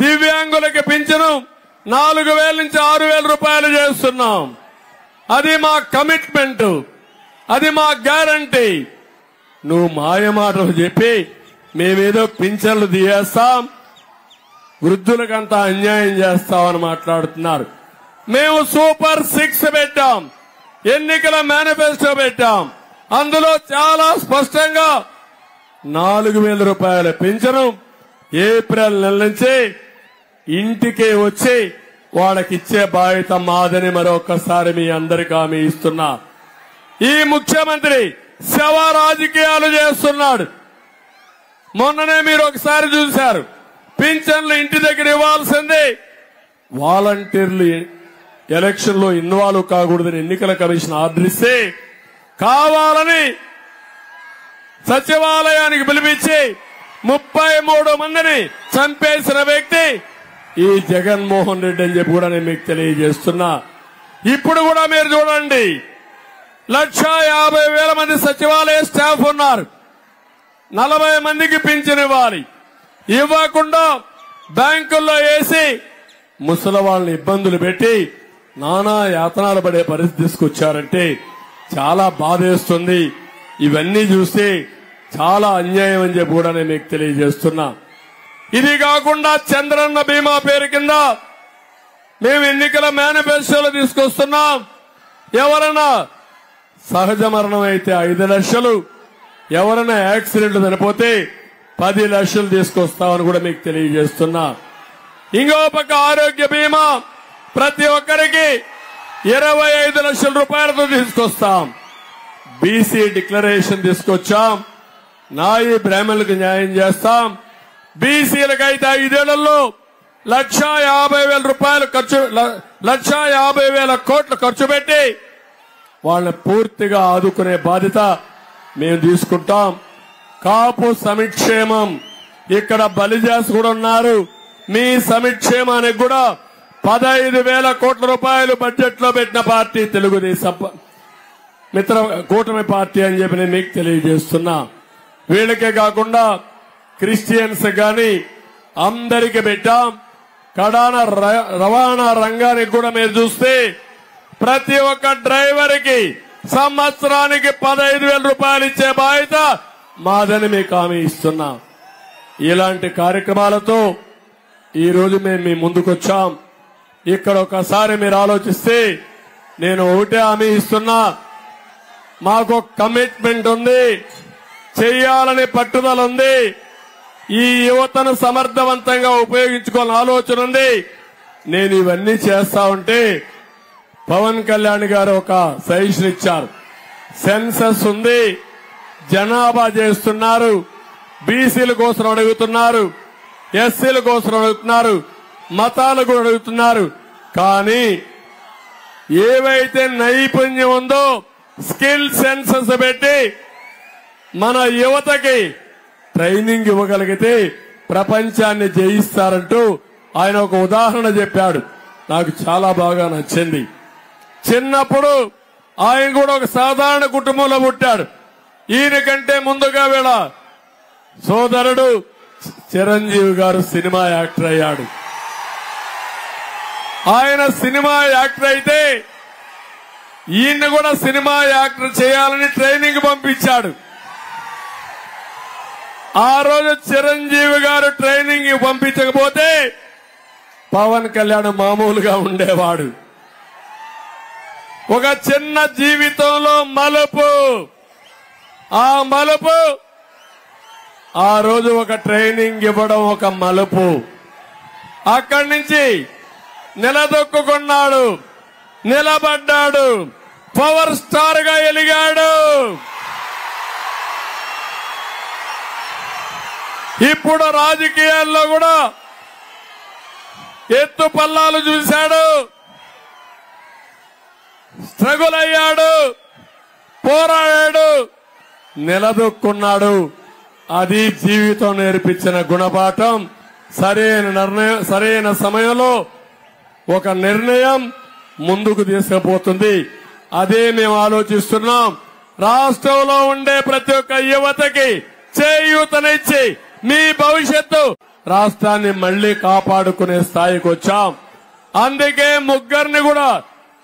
దివ్యాంగులకి పింఛను 4,000 నుంచి 6,000 రూపాయలు చేస్తున్నాం. అది మా కమిట్మెంట్, అది మా గ్యారంటీ. నువ్వు మాయమాటలు చెప్పి మేమేదో పింఛన్లు తీయేస్తాం, వృద్ధులకంతా అన్యాయం చేస్తామని మాట్లాడుతున్నారు. మేము సూపర్ 6 పెట్టాం, ఎన్నికల మేనిఫెస్టో పెట్టాం. అందులో చాలా స్పష్టంగా 4,000 రూపాయల పింఛను ఏప్రిల్ నెల నుంచి ఇంటికే వచ్చి వాళ్ళకిచ్చే బాధ్యత మాదని మరొకసారి మీ అందరికీ హామీ ఇస్తున్నా. ఈ ముఖ్యమంత్రి శవ రాజకీయాలు చేస్తున్నాడు. మొన్ననే మీరు ఒకసారి చూశారు, పింఛన్లు ఇంటి దగ్గర ఇవ్వాల్సింది వాలంటీర్లు ఎలక్షన్ లో ఇన్వాల్వ్ కాకూడదని ఎన్నికల కమిషన్ ఆర్డర్ ఇస్తే కావాలని సచివాలయానికి పిలిపించి 33 మందిని చంపేసిన వ్యక్తి ఈ జగన్మోహన్ రెడ్డి అని చెప్పి కూడా నేను మీకు తెలియజేస్తున్నా. ఇప్పుడు కూడా మీరు చూడండి, 1,50,000 మంది సచివాలయ స్టాఫ్ ఉన్నారు. 40 మందికి పింఛన్ ఇవ్వాలి, ఇవ్వకుండా బ్యాంకుల్లో వేసి ముసలి వాళ్ళని ఇబ్బందులు పెట్టి నానా యాతనాలు పడే పరిస్థితి తీసుకొచ్చారంటే చాలా బాధేస్తుంది. ఇవన్నీ చూస్తే చాలా అన్యాయం అని చెప్పి కూడా నేను మీకు తెలియజేస్తున్నా. ఇది కాకుండా చంద్రన్న బీమా పేరు కింద మేము ఎన్నికల మేనిఫెస్టోలో తీసుకొస్తున్నాం. ఎవరైనా సహజ మరణం అయితే 5 లక్షలు, ఎవరైనా యాక్సిడెంట్ చనిపోతే 10 లక్షలు తీసుకొస్తామని కూడా మీకు తెలియజేస్తున్నా. ఇంకో పక్క ఆరోగ్య బీమా ప్రతి ఒక్కరికి 25 లక్షల రూపాయలతో తీసుకొస్తాం. బీసీ డిక్లరేషన్ తీసుకొచ్చాం, నాయి బ్రాహ్మణులకు న్యాయం చేస్తాం. బీసీలకైతే 5 ఏళ్లలో 1,50,000 రూపాయలు ఖర్చు 1,50,000 కోట్లు ఖర్చు పెట్టి వాళ్ళని పూర్తిగా ఆదుకునే బాధ్యత మేము తీసుకుంటాం. కాపు సంక్షేమం, ఇక్కడ బలిజాస్ కూడా ఉన్నారు. మీ సంక్షేమానికి కూడా 15,000 కోట్ల రూపాయలు బడ్జెట్ లో పెట్టిన పార్టీ తెలుగుదేశం మిత్ర కూటమి పార్టీ అని చెప్పి నేను మీకు తెలియజేస్తున్నా. వీళ్ళకే కాకుండా క్రిస్టియన్స్ గాని అందరికి పెట్టాం. కడాన రవాణా రంగానికి కూడా మీరు చూస్తే ప్రతి ఒక్క డ్రైవర్ కి సంవత్సరానికి 15,000 రూపాయలు ఇచ్చే బాధ్యత మాదని మీకు హామీ ఇస్తున్నా. ఇలాంటి కార్యక్రమాలతో ఈ రోజు మేము మీ ముందుకొచ్చాం. ఇక్కడ ఒకసారి మీరు ఆలోచిస్తే నేను ఒకటే హామీ ఇస్తున్నా, మాకు కమిట్మెంట్ ఉంది, చేయాలని పట్టుదల ఉంది, ఈ యువతను సమర్థవంతంగా ఉపయోగించుకోవాలని ఆలోచన ఉంది. నేను ఇవన్నీ చేస్తా ఉంటే పవన్ కళ్యాణ్ గారు ఒక సజెషన్ ఇచ్చారు. సెన్సస్ ఉంది, జనాభా చేస్తున్నారు, బీసీల కోసం అడుగుతున్నారు, ఎస్సీల కోసం అడుగుతున్నారు, మతాలు కూడా అడుగుతున్నారు. కానీ ఏవైతే నైపుణ్యం ఉందో స్కిల్ సెన్సస్ పెట్టి మన యువతకి ట్రైనింగ్ ఇవ్వగలిగితే ప్రపంచాన్ని జయిస్తారంటూ ఆయన ఒక ఉదాహరణ చెప్పాడు. నాకు చాలా బాగా నచ్చింది. చిన్నప్పుడు ఆయన కూడా ఒక సాధారణ కుటుంబంలో పుట్టాడు. ఈయన కంటే ముందుగా వీళ్ళ సోదరుడు చిరంజీవి గారు సినిమా యాక్టర్ అయ్యాడు. ఆయన సినిమా యాక్టర్ అయితే ఈయన కూడా సినిమా యాక్టర్ చేయాలని ట్రైనింగ్ పంపించాడు. ఆ రోజు చిరంజీవి గారు ట్రైనింగ్ పంపించకపోతే పవన్ కళ్యాణ్ మామూలుగా ఉండేవాడు. ఒక చిన్న జీవితంలో మలుపు, ఆ మలుపు ఆ రోజు ఒక ట్రైనింగ్ ఇవ్వడం ఒక మలుపు. అక్కడి నుంచి నిలదొక్కున్నాడు, నిలబడ్డాడు, పవర్ స్టార్ గా ఎలిగాడు. ఇప్పుడు రాజకీయాల్లో కూడా ఎత్తు పల్లాలు చూశాడు, స్ట్రగుల్ అయ్యాడు, పోరాడాడు, నిలదొక్కున్నాడు. అది జీవితం నేర్పించిన గుణపాఠం. సరైన సమయంలో ఒక నిర్ణయం ముందుకు తీసుకుపోతుంది. అదే మేము ఆలోచిస్తున్నాం. రాష్ట్రంలో ఉండే ప్రతి ఒక్క యువతకి చేయూతనిచ్చి మీ భవిష్యత్తు రాష్ట్రాన్ని మళ్లీ కాపాడుకునే స్థాయికి వచ్చాం. అందుకే ముగ్గురిని కూడా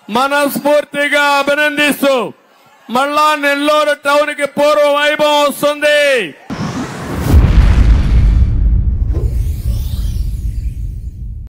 మనస్ఫూర్తిగా అభినందిస్తూ మళ్ళా నెల్లూరు టౌన్ కి పూర్వ వైభవం వస్తుంది.